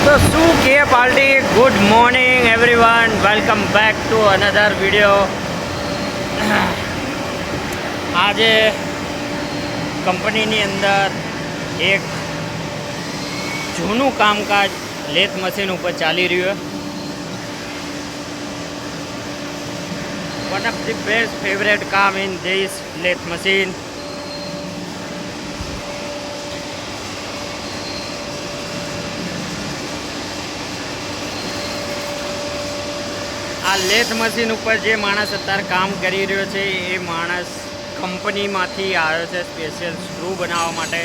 તો શું કે party good morning everyone welcome back to another video. આજે કંપનીની અંદર એક જૂનું કામકાજ લેથ મશીન ઉપર ચાલી રહ્યું. One of the best favourite કામ ઇન ધીસ લેથ મશીન. આ લેથ મશીન ઉપર જે માણસ અત્યારે કામ કરી રહ્યો છે એ માણસ કંપનીમાંથી આવ્યો છે સ્પેશિયલ સ્ક્રૂ બનાવવા માટે.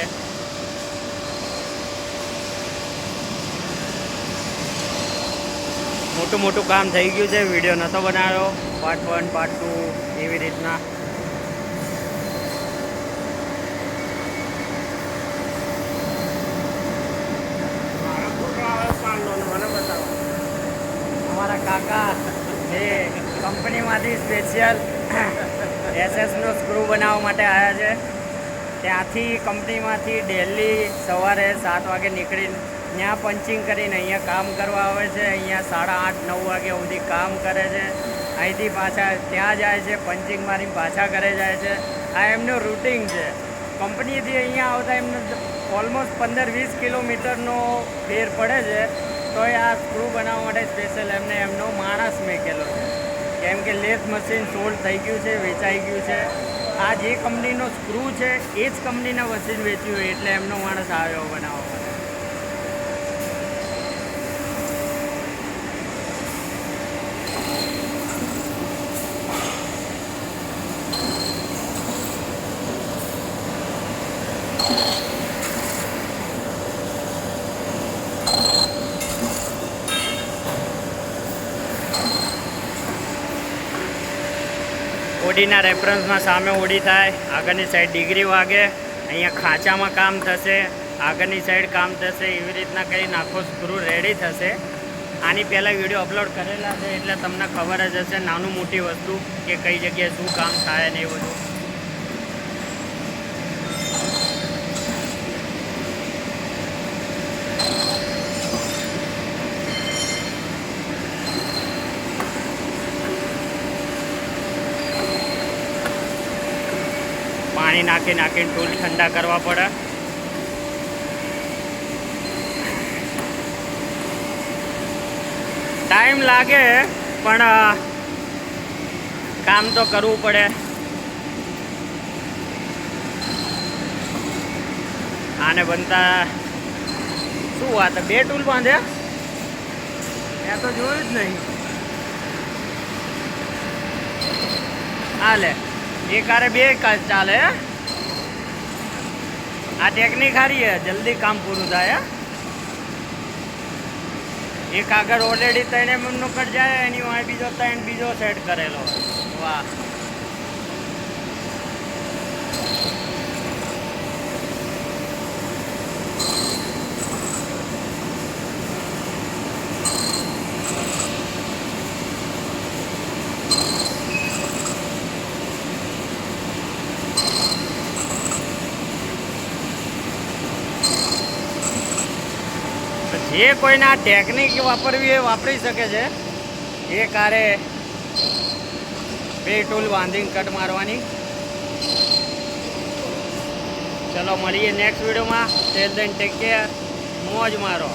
મોટું મોટું કામ થઈ ગયું છે. વિડીયો નહોતો બનાવ્યો, પાર્ટ 1 પાર્ટ 2 એવી રીતના. અમારા કાકા એ કંપનીમાંથી સ્પેશિયલ એસએસનો સ્ક્રૂ બનાવવા માટે આવ્યા છે. ત્યાંથી કંપનીમાંથી ડેલી સવારે 7 વાગે નીકળીને ત્યાં પંચિંગ કરીને અહીંયા કામ કરવા આવે છે. અહીંયા 8:30-9 વાગ્યા સુધી કામ કરે છે. અહીંથી પાછા ત્યાં જાય છે, પંચિંગ મારીને પાછા ઘરે જાય છે. આ એમનું રૂટિન છે. કંપનીથી અહીંયા આવતા એમને ઓલમોસ્ટ 15-20 કિલોમીટરનો ફેર પડે છે. તો એ આ સ્ક્રૂ બનાવવા માટે સ્પેશિયલ એમનો માણસ મેકેલો છે. કેમ કે લેથ મશીન સોલ્ડ થઈ ગયું છે, વેચાઈ ગયું છે. આ જે કંપનીનો સ્ક્રૂ છે એ જ કંપનીના મશીન વેચ્યું હોય એટલે એમનો માણસ આવ્યો બનાવવા માટે. ઓડીના રેફરન્સમાં સામે ઓડી થાય, આગળની સાઈડ ડિગ્રી વાગે, અહીંયા ખાંચામાં કામ થશે, આગળની સાઈડ કામ થશે. એવી રીતના કરીને આખો સ્ક્રૂ રેડી થશે. આની પહેલાં વિડીયો અપલોડ કરેલા છે એટલે તમને ખબર જ હશે નાનું મોટી વસ્તુ કે કઈ જગ્યાએ શું કામ થાય ને એ બધું. પાણી નાખીને ટૂલ ઠંડા કરવા પડે. ટાઈમ લાગે પણ કામ તો કરવું પડે. આને બનતા શું વાત, 2 ટૂલ બાંધ્યા? મેં તો જોયું જ નહીં. હાલે એક આરે 2 ચાલે. આ ટેકનિક સારી છે, જલ્દી કામ પૂરું થાય. એક આગળ ઓલરેડી 3 mm નો કટ જાય, એની વાંહે બીજો સેટ કરેલો. વાહ. જે કોઈને આ ટેકનિક વાપરવી એ વાપરી શકે છે. એ કારે 2 ટૂલ બાંધીને કટ મારવાની. ચલો મળીએ નેક્સ્ટ વિડીયોમાં. ટેલ દેન ટેક કેર. મોજ મારો.